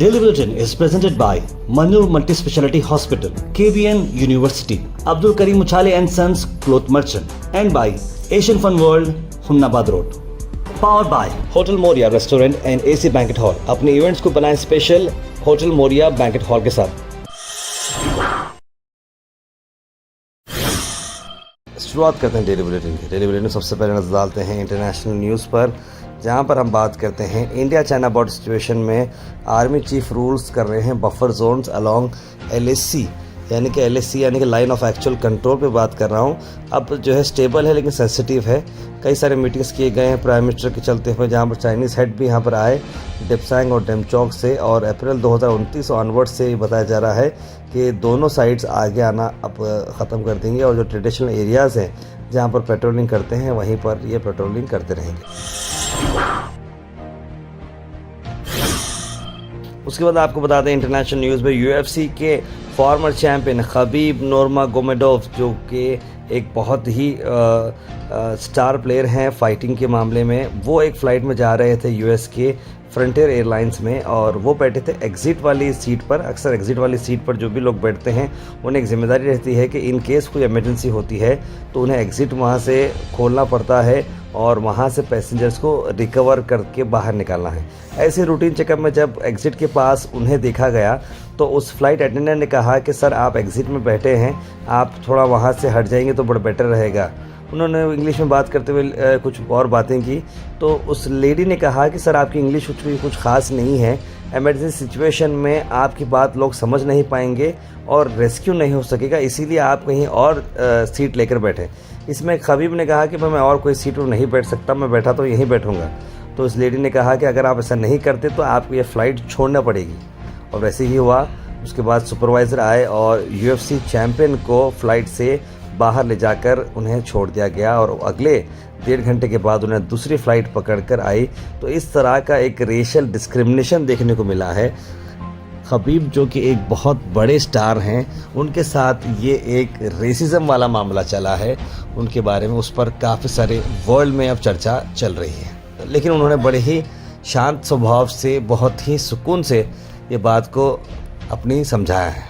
Daily Bulletin is presented by Manur Multi-Speciality Hospital, KBN University, Abdul Karim Uchale and Sons Cloth Merchant, and by Asian Fun World, Hunnabad Road. Powered by Hotel Moria Restaurant and AC Banquet Hall. अपने events को बनाएं special hotel Moriya banquet hall के साथ। शुरुआत करते हैं daily bulletin की। Daily bulletin में सबसे पहले नजर डालते हैं इंटरनेशनल न्यूज़ पर, जहां पर हम बात करते हैं इंडिया चाइना बॉर्डर सिचुएशन में आर्मी चीफ रूल्स कर रहे हैं बफर जोन्स अलोंग LAC, यानी कि LAC यानी कि लाइन ऑफ एक्चुअल कंट्रोल पे बात कर रहा हूँ। अब जो है स्टेबल है लेकिन सेंसिटिव है। कई सारे मीटिंग्स किए गए हैं प्राइम मिनिस्टर के चलते हुए, जहाँ पर चाइनीज़ हेड भी यहाँ पर आए डिप्सांग और डेमचौक से, और अप्रैल 2029 ऑनवर्ड से बताया जा रहा है कि दोनों साइड्स आगे आना अब ख़त्म कर देंगे, और जो ट्रेडिशनल एरियाज़ हैं जहाँ पर पेट्रोलिंग करते हैं वहीं पर ये पेट्रोलिंग करते रहेंगे। उसके बाद आपको बता दें इंटरनेशनल न्यूज़ में UFC के फॉर्मर चैम्पियन खबीब नूरमागोमेडोव, जो कि एक बहुत ही स्टार प्लेयर हैं फाइटिंग के मामले में, वो एक फ़्लाइट में जा रहे थे US के फ्रंटियर एयरलाइंस में, और वो बैठे थे एग्ज़िट वाली सीट पर। अक्सर एग्ज़िट वाली सीट पर जो भी लोग बैठते हैं उन्हें एक जिम्मेदारी रहती है कि इन केस कोई इमरजेंसी होती है तो उन्हें एग्ज़िट वहाँ से खोलना पड़ता है और वहाँ से पैसेंजर्स को रिकवर करके बाहर निकालना है। ऐसे रूटीन चेकअप में जब एग्ज़िट के पास उन्हें देखा गया तो उस फ्लाइट अटेंडेंट ने कहा कि सर आप एग्ज़िट में बैठे हैं, आप थोड़ा वहाँ से हट जाएंगे तो बड़ा बेटर रहेगा। उन्होंने इंग्लिश में बात करते हुए कुछ और बातें की, तो उस लेडी ने कहा कि सर आपकी इंग्लिश कुछ ख़ास नहीं है, इमरजेंसी सिचुएशन में आपकी बात लोग समझ नहीं पाएंगे और रेस्क्यू नहीं हो सकेगा, इसीलिए आप कहीं और सीट लेकर बैठें। इसमें खबीब ने कहा कि मैं और कोई सीट पर नहीं बैठ सकता, मैं बैठा तो यहीं बैठूंगा। तो इस लेडी ने कहा कि अगर आप ऐसा नहीं करते तो आपको ये फ़्लाइट छोड़ना पड़ेगी, और वैसे ही हुआ। उसके बाद सुपरवाइज़र आए और UFC चैम्पियन को फ़्लाइट से बाहर ले जाकर उन्हें छोड़ दिया गया, और अगले 1.5 घंटे के बाद उन्हें दूसरी फ़्लाइट पकड़कर आई। तो इस तरह का एक रेशियल डिस्क्रिमिनेशन देखने को मिला है। खबीब जो कि एक बहुत बड़े स्टार हैं, उनके साथ ये एक रेसिज्म वाला मामला चला है, उनके बारे में उस पर काफ़ी सारे वर्ल्ड में अब चर्चा चल रही है। लेकिन उन्होंने बड़े ही शांत स्वभाव से, बहुत ही सुकून से ये बात को अपनी समझाया है।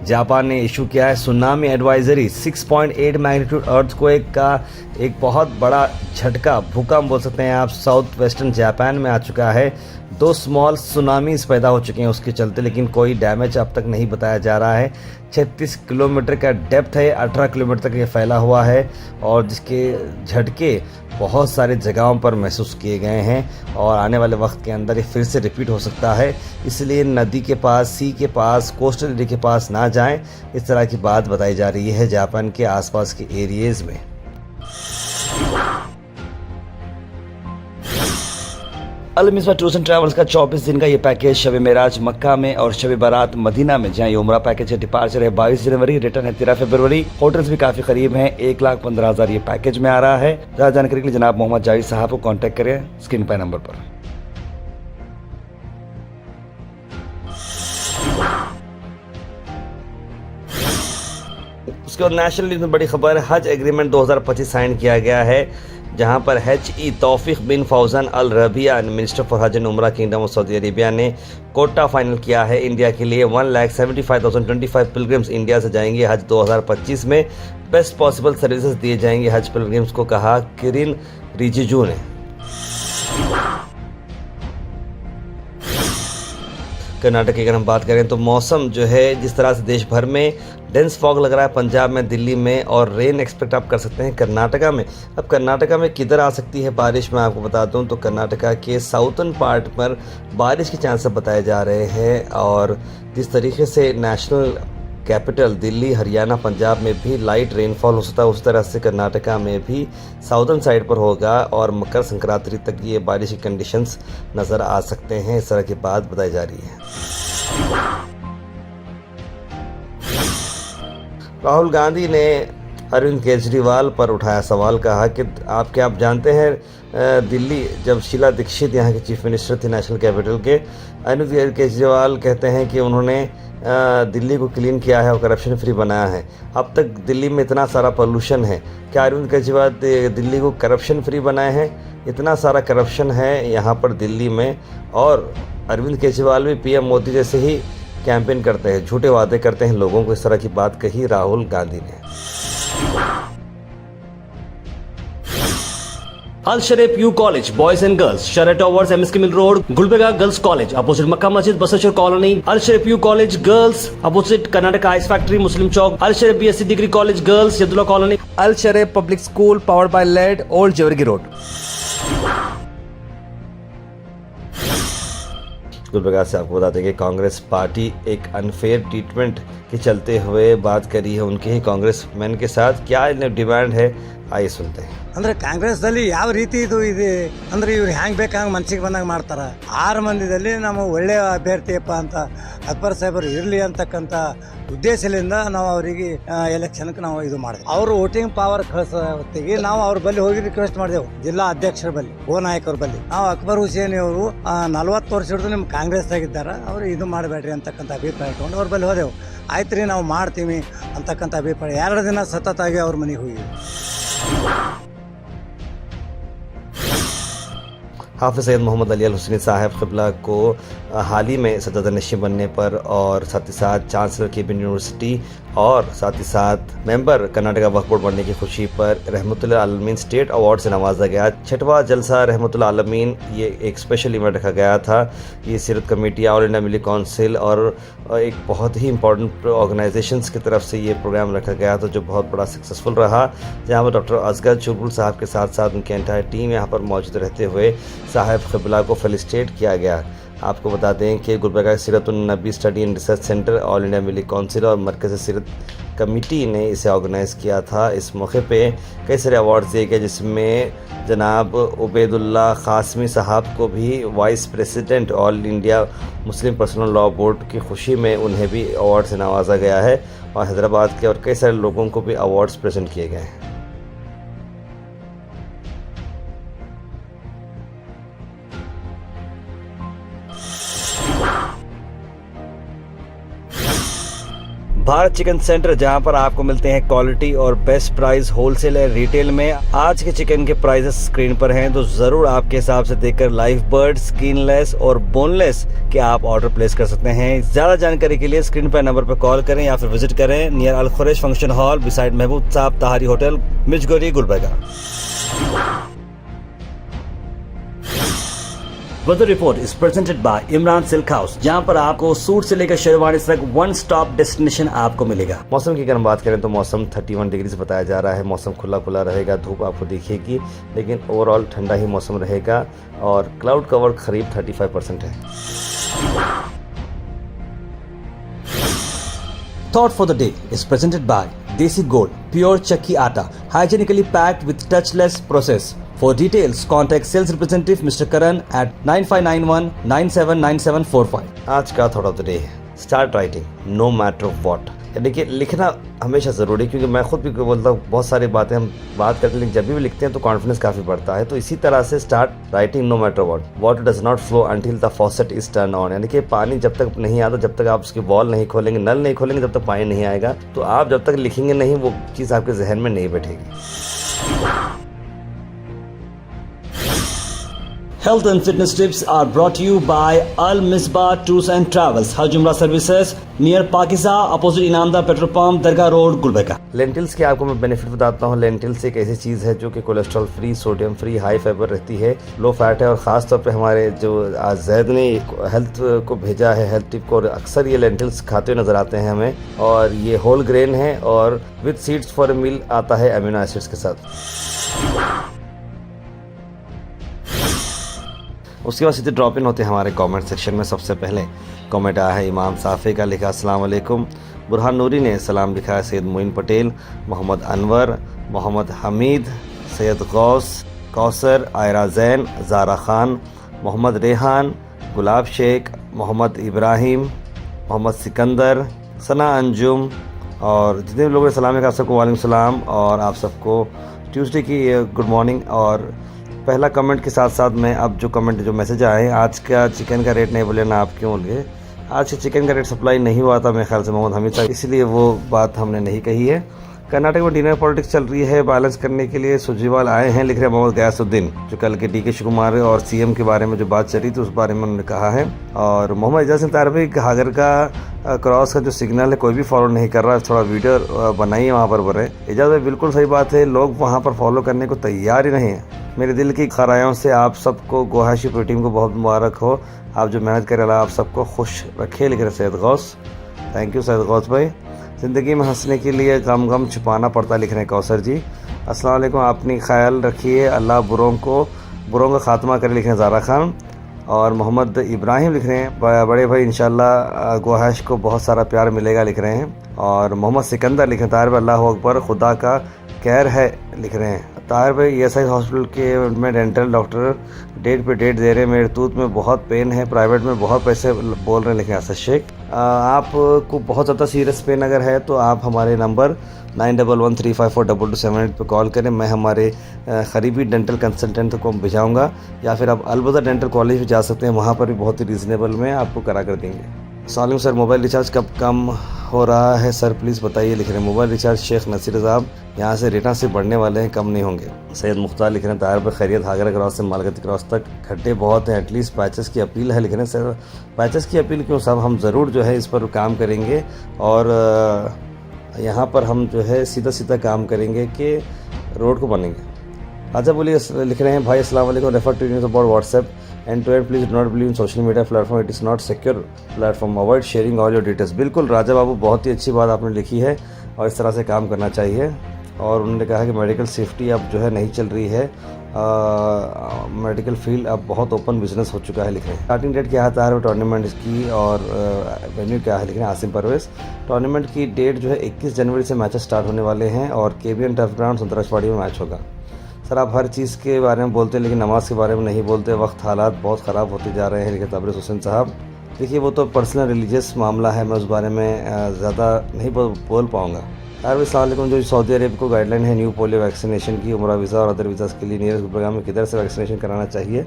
जापान ने इशू किया है सुनामी एडवाइजरी। 6.8 मैग्नीट्यूड अर्थक्वेक का एक बहुत बड़ा झटका, भूकंप बोल सकते हैं आप, साउथ वेस्टर्न जापान में आ चुका है। 2 स्मॉल सुनामीज पैदा हो चुके हैं उसके चलते, लेकिन कोई डैमेज अब तक नहीं बताया जा रहा है। 36 किलोमीटर का डेप्थ है, 18 किलोमीटर तक ये फैला हुआ है, और जिसके झटके बहुत सारे जगहों पर महसूस किए गए हैं, और आने वाले वक्त के अंदर ये फिर से रिपीट हो सकता है। इसलिए नदी के पास, सी के पास, कोस्टल एरिया के पास ना जाएं, इस तरह की बात बताई जा रही है जापान के आसपास के एरियाज़ में। अल मिसबा टूर्स एंड ट्रैवल्स का 24 दिन का ये पैकेज शब मेराज मक्का में और शब बारात मदीना में, जहाँ ये उम्रा पैकेज है। डिपार्चर है 22 जनवरी, रिटर्न है 13 फरवरी। होटल्स भी काफ़ी करीब हैं। 1,15,000 ये पैकेज में आ रहा है। ज़्यादा जानकारी के लिए जनाब मोहम्मद जावेद साहब को कॉन्टैक्ट करें स्क्रीन पर नंबर पर। उसके बाद नेशनल न्यूज़ में बड़ी खबर, हज एग्रीमेंट 2025 साइन किया गया है, जहां पर HE Tawfiq bin Fawzan al Rabiah minister for Hajj and Umrah kingdom of Saudi Arabia ने कोटा फाइनल किया है इंडिया के लिए। 1,75,025 पिलग्रिम्स इंडिया से जाएंगे हज 2025 में। बेस्ट पॉसिबल सर्विसेज दिए जाएंगे हज पिलग्रिम्स को, कहा किरिन रिजिजू ने। कर्नाटक की अगर हम बात करें तो मौसम जो है, जिस तरह से देश भर में डेंस फॉग लग रहा है, पंजाब में, दिल्ली में, और रेन एक्सपेक्ट आप कर सकते हैं कर्नाटका में। अब कर्नाटका में किधर आ सकती है बारिश, मैं आपको बताता हूँ। तो कर्नाटका के साउथर्न पार्ट पर बारिश के चांसेस बताए जा रहे हैं, और जिस तरीके से नेशनल कैपिटल दिल्ली, हरियाणा, पंजाब में भी लाइट रेनफॉल हो सकता है, उस तरह से कर्नाटका में भी साउदर्न साइड पर होगा, और मकर संक्रांति तक ये बारिश की कंडीशंस नज़र आ सकते हैं। इस तरह की बात बताई जा रही है। राहुल गांधी ने अरविंद केजरीवाल पर उठाया सवाल, कहा कि आप जानते हैं दिल्ली जब शीला दीक्षित यहाँ के चीफ मिनिस्टर थे नेशनल कैपिटल के, अरविंद केजरीवाल कहते हैं कि उन्होंने दिल्ली को क्लीन किया है और करप्शन फ्री बनाया है। अब तक दिल्ली में इतना सारा पोल्यूशन है, क्या अरविंद केजरीवाल दिल्ली को करप्शन फ्री बनाए हैं? इतना सारा करप्शन है यहाँ पर दिल्ली में, और अरविंद केजरीवाल भी पीएम मोदी जैसे ही कैंपेन करते हैं, झूठे वादे करते हैं लोगों को। इस तरह की बात कही राहुल गांधी ने। Al Sharif U college boys and girls, शरट towers, MSK mill road, Gulbarga girls college opposite Makka Masjid, Basaveshwar colony. Al Sharif U college girls opposite Karnataka ice factory, Muslim Chowk. Al Sharif BSc degree college girls, Yadulla colony. Al Sharif public school powered by led, old Jewargi road. Gulbarga से आपको बताते हैं कि Congress party एक unfair treatment के चलते हुए बात करी है उनके ही कांग्रेसमैन के साथ। क्या डिमांड है, आइए सुनते हैं। ಅಂದ್ರೆ ಕಾಂಗ್ರೆಸ್ದಲ್ಲಿ ಯಾವ ರೀತಿ ಇದು ಇದೆ ಅಂದ್ರೆ ಇವ್ರು ಹ್ಯಾಂಗ್ ಬೇಕು ಹಂಗೆ ಮನಸ್ಸಿಗೆ ಬಂದಾಗ ಮಾಡ್ತಾರೆ. 6 ಮಂದಿದಲ್ಲಿ ನಮ್ಮ ಒಳ್ಳೆಯ ಅಭ್ಯರ್ಥಿಯಪ್ಪ ಅಂತ ಅಕ್ಬರ್ ಸಾಹೇಬರು ಇರಲಿ ಅಂತಕ್ಕಂಥ ಉದ್ದೇಶದಿಂದ ನಾವು ಅವರಿಗೆ ಎಲೆಕ್ಷನ್ಗೆ ನಾವು ಇದು ಮಾಡಿದ್ವಿ. ಅವರು ವೋಟಿಂಗ್ ಪವರ್ ಕಳಿಸೋ ಹೊತ್ತಿಗೆ ನಾವು ಅವ್ರ ಬಳಿ ಹೋಗಿ ರಿಕ್ವೆಸ್ಟ್ ಮಾಡಿದೆವು, ಜಿಲ್ಲಾ ಅಧ್ಯಕ್ಷರ ಬಳಿ, ನಾಯಕರ ಬಳಿ. ನಾವು ಅಕ್ಬರ್ ಹುಸೇನ್ ಅವರು 40 ವರ್ಷ ಹಿಡಿದು ನಿಮ್ಮ ಕಾಂಗ್ರೆಸ್ದಾಗಿದ್ದಾರೆ, ಅವರು ಇದು ಮಾಡಬೇಡ್ರಿ ಅಂತಕ್ಕಂಥ ಅಭಿಪ್ರಾಯ ಇಟ್ಕೊಂಡು ಅವ್ರ ಬಳಿ ಹೋದೆವು. ಆಯ್ತು ರೀ ನಾವು ಮಾಡ್ತೀವಿ ಅಂತಕ್ಕಂಥ ಅಭಿಪ್ರಾಯ. 2 ದಿನ ಸತತಾಗಿ ಅವ್ರ ಮನೆಗೆ ಹೋಗಿ हाफिज़ सैयद मोहम्मद अली अल हुसैनी साहब क़िबला को हाल ही में सदर-ए-नशीं बनने पर और साथ ही साथ चांसलर केबिन यूनिवर्सिटी और साथ ही साथ मेंबर कर्नाटका वक्फ बोर्ड बनने की खुशी पर रहमतुल्लाह आलमीन स्टेट अवार्ड से नवाजा गया। 6वां जलसा रहमतुल्लाह आलमीन ये एक स्पेशल इवेंट रखा गया था। ये सीरत committee, all India Milli council और एक बहुत ही इंपॉर्टेंट ऑर्गेनाइजेशंस की तरफ से ये प्रोग्राम रखा गया था, जो बहुत बड़ा सक्सेसफुल रहा। जहाँ पर डॉक्टर असगर चुगल साहब के साथ साथ उनकी एंटायर टीम यहाँ पर मौजूद रहते हुए साहिब क़िबला को फेलिसिटेट किया गया। आपको बता दें कि Gulbarga Seerat un Nabi study and research centre, All India Milli council और मरकज़ सीरत कमेटी ने इसे ऑर्गेनाइज़ किया था। इस मौके पे कई सारे अवार्ड्स दिए गए, जिसमें जनाब उबैदुल्लाह क़ासमी साहब को भी vice president all India Muslim personal law board की खुशी में उन्हें भी अवार्ड से नवाजा गया है, और हैदराबाद के और कई सारे लोगों को भी अवार्ड्स प्रेजेंट किए गए हैं। भारत चिकन सेंटर, जहां पर आपको मिलते हैं क्वालिटी और बेस्ट प्राइस होलसेल और रिटेल में। आज के चिकन के प्राइसेस स्क्रीन पर हैं, तो जरूर आपके हिसाब से देखकर लाइव बर्ड, स्किनलेस और बोनलेस के आप ऑर्डर प्लेस कर सकते हैं। ज्यादा जानकारी के लिए स्क्रीन पर नंबर पर कॉल करें या फिर विजिट करें near Al Khuraish function hall beside Mehboob Sahab Tahari hotel, मिर्जगोरी, Gulbarga. Weather report is presented by Imran silk house, जहां पर आपको सूट से लेकर शेरवानी तक वन स्टॉप डेस्टिनेशन आपको मिलेगा। मौसम की अगर हम बात करें तो मौसम 31 डिग्री से बताया जा रहा है। मौसम खुला खुला रहेगा, धूप आपको दिखेगी, लेकिन ओवरऑल ठंडा ही मौसम रहेगा और क्लाउड कवर करीब 35% है। Thought for the day is presented by Desi Gold, pure chakki atta, hygienically packed with touchless process. For details, contact sales representative Mr. Karan at 9591 979745. आज का thought of the day, start writing no matter what. यानी कि लिखना हमेशा ज़रूरी है, क्योंकि मैं खुद भी बोलता हूँ, बहुत सारी बातें हम बात करते हैं, लेकिन जब भी लिखते हैं तो कॉन्फिडेंस काफ़ी बढ़ता है। तो इसी तरह से start writing no matter what. Water does not flow until the faucet is turn on. यानी कि पानी जब तक नहीं आता, जब तक आप उसकी बॉल नहीं खोलेंगे, नल नहीं खोलेंगे, जब तक पानी नहीं आएगा। तो आप जब तक लिखेंगे नहीं, वो चीज़ आपके जहन में नहीं बैठेगी। Health and fitness tips are brought to you by Al Misbah Tours and Travels, Hajj Umrah Services, near Pakisa, opposite Inamda Petrol Pump, Dargah Road, Gulbarga। Lentils के आपको मैं बेनिफिट बताता हूँ। लेंटिल्स एक ऐसी चीज़ है जो कि cholesterol free, sodium free, high fibre रहती है, लो फैट है, और ख़ास तौर पे हमारे जो आज जैद ने हेल्थ को भेजा है, हेल्थ टिप को, और अक्सर ये लेंटिल्स खाते हुए नज़र आते हैं हमें। और ये होल ग्रेन है और विद सीड्स फॉर ए मील आता है अमीनो एसिड्स के साथ। उसके बाद सीधे ड्रॉप इन होते हैं हमारे कमेंट सेक्शन में। सबसे पहले कमेंट आया है इमाम साफ़ी का, लिखा अस्सलाम वालेकुम। बुरहान नूरी ने सलाम लिखा है सैयद मोइन पटेल, मोहम्मद अनवर, मोहम्मद हमीद, सैयद गौस, कौसर, आयरा जैन, ज़ारा खान, मोहम्मद रेहान, गुलाब शेख, मोहम्मद इब्राहिम, मोहम्मद सिकंदर, सना अंजुम, और जितने भी लोगों ने सलाम है आप सबको वालेकुम सलाम, और आप सबको ट्यूसडे की गुड मॉर्निंग। और पहला कमेंट के साथ साथ मैं अब जो मैसेज आए हैं, आज का चिकन का रेट नहीं बोले ना, आप क्यों बोल गए। आज के चिकन का रेट सप्लाई नहीं हुआ था मेरे ख्याल से मोहम्मद हमीद साहब, इसलिए वो बात हमने नहीं कही है। कर्नाटक में डिनर पॉलिटिक्स चल रही है, बैलेंस करने के लिए सुरजेवाल आए हैं, लिख रहे हैं मोहम्मद गयासुद्दीन, जो कल के DK शिवकुमार और CM के बारे में जो बात चली थी उस बारे में उन्होंने कहा है। और मोहम्मद इजाज़ तारवी घाघर का क्रॉस का जो सिग्नल है कोई भी फॉलो नहीं कर रहा है, थोड़ा वीडियो बनाइए वहाँ पर बने। इजाज़ भाई बिल्कुल सही बात है, लोग वहाँ पर फॉलो करने को तैयार ही नहीं है। मेरे दिल की खरायों से आप सबको गोहाशी पूरी टीम को बहुत मुबारक हो, आप जो मेहनत कर रहे आप सबको खुश रखे, लिख रहे सैयद गौस। थैंक यू सैयद गौस भाई। ज़िंदगी में हंसने के लिए गम छुपाना पड़ता, लिख रहे हैं कौसर जी। अस्सलाम वालेकुम, अपनी ख्याल रखिए, अल्लाह बुरों का खात्मा करे, लिख रहे हैं ज़ारा खान। और मोहम्मद इब्राहिम लिख रहे हैं बड़े भाई इंशाल्लाह गोहाश को बहुत सारा प्यार मिलेगा, लिख रहे हैं। और मोहम्मद सिकंदर लिख रहे हैं ताहिर भाई अल्लाह अकबर, खुदा का कहर है, लिख रहे हैं ताहिर भाई। ESI हॉस्पिटल के में डेंटल डॉक्टर डेट पे डेट दे रहे हैं, मेरे टूथ में बहुत पेन है, प्राइवेट में बहुत पैसे बोल रहे हैं, लिखे असद शेख। आपको बहुत ज़्यादा सीरियस पेन अगर है तो आप हमारे नंबर 9113542278 पे कॉल करें, मैं हमारे करीबी डेंटल कंसल्टेंट को भिजाऊंगा, या फिर आप अलबदा डेंटल कॉलेज भी जा सकते हैं, वहाँ पर भी बहुत ही रीज़नेबल में आपको करा कर देंगे। सालिम सर मोबाइल रिचार्ज कब कम हो रहा है सर, प्लीज़ बताइए, लिख रहे हैं मोबाइल रिचार्ज शेख नसीर साहब, यहाँ से रेटा से बढ़ने वाले हैं, कम नहीं होंगे। सैयद मुख्तार लिख रहे हैं ताहिर पर खैरियत, हागरा क्रॉस से मालगती क्रॉस तक खड्डे बहुत हैं, एटलीस्ट पैचेस की अपील है, लिख रहे हैं सर। पैचेस की अपील क्यों साहब, हम ज़रूर जो है इस पर काम करेंगे, और यहाँ पर हम जो है सीधा काम करेंगे कि रोड को बनेंगे। अच्छा बोलिए, लिख रहे हैं भाई अस्सलाम वालेकुम, refer to news about WhatsApp end to end please do not believe in social media platform, it is not secure platform, avoid sharing all your details. बिल्कुल राजा बाबू, बहुत ही अच्छी बात आपने लिखी है, और इस तरह से काम करना चाहिए। और उन्होंने कहा कि मेडिकल सेफ्टी अब जो है नहीं चल रही है, मेडिकल फील्ड अब बहुत ओपन बिजनेस हो चुका है, लिख रहे हैं। स्टार्टिंग डेट क्या है टूर्नामेंट की, और वेन्यू क्या है, लिख रहे हैं आसिम परवेज। टूर्नामेंट की डेट जो है 21 जनवरी से मैचेस स्टार्ट होने वाले हैं, और KBN टर्फ ग्राउंड संतराजवाड़ी में मैच होगा। सर आप हर चीज़ के बारे में बोलते हैं लेकिन नमाज के बारे में नहीं बोलते, वक्त हालात बहुत ख़राब होते जा रहे हैं, लिखे तबरेज़ हुसैन साहब। देखिए वो तो पर्सनल रिलीजियस मामला है, मैं उस बारे में ज़्यादा नहीं बोल पाऊँगा। अस्सलाम, जो सऊदी अरब को गाइडलाइन है न्यू पोलियो वैक्सीनेशन की, उम्रा वीज़ा और अदर वीज़ा के लिए नियरेस्ट प्रोग्राम में किधर से वैक्सीनेशन कराना चाहिए,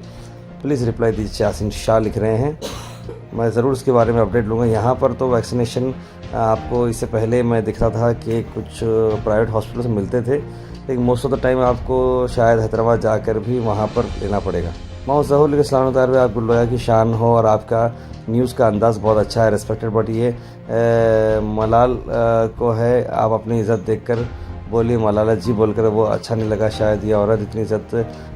प्लीज़ रिप्लाई दीजिए। यासिन शाह लिख रहे हैं, मैं ज़रूर इसके बारे में अपडेट लूँगा। यहाँ पर तो वैक्सीनेशन आपको इससे पहले मैं दिख रहा था कि कुछ प्राइवेट हॉस्पिटल से मिलते थे, लेकिन मोस्ट ऑफ द टाइम आपको शायद हैदराबाद जाकर भी वहाँ पर लेना पड़ेगा। मोहम्मद ज़हूर इस्लाम तारवे, आप गुलबर्गा की शान हो, और आपका न्यूज़ का अंदाज़ बहुत अच्छा है, रिस्पेक्टेड। बट ये मलाल को है, आप अपनी इज़्ज़त देखकर बोलिए मलाला जी बोलकर, वो अच्छा नहीं लगा शायद, ये औरत इतनी इज़्ज़त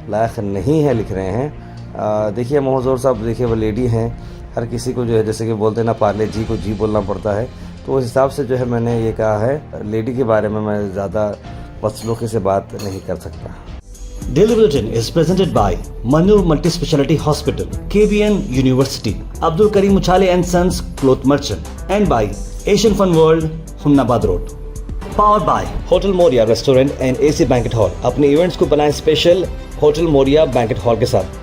लायक नहीं है, लिख रहे हैं। देखिए मोहम्मद ज़हूर साहब, देखिए वो लेडी हैं, हर किसी को जो है जैसे कि बोलते हैं ना पार्ले जी को जी बोलना पड़ता है, तो उस हिसाब से जो है मैंने ये कहा है, लेडी के बारे में मैं ज़्यादा बदसलूकी से बात नहीं कर सकता। Daily Bulletin is presented by Manur Multi Speciality Hospital, KBN University, Abdul Karim Uchale and Sons Cloth Merchant, and by Asian Fun World, Humnabad Road. Powered by Hotel Moria Restaurant and AC Banquet Hall. अपने events को बनाएं special hotel Moriya banquet hall के साथ।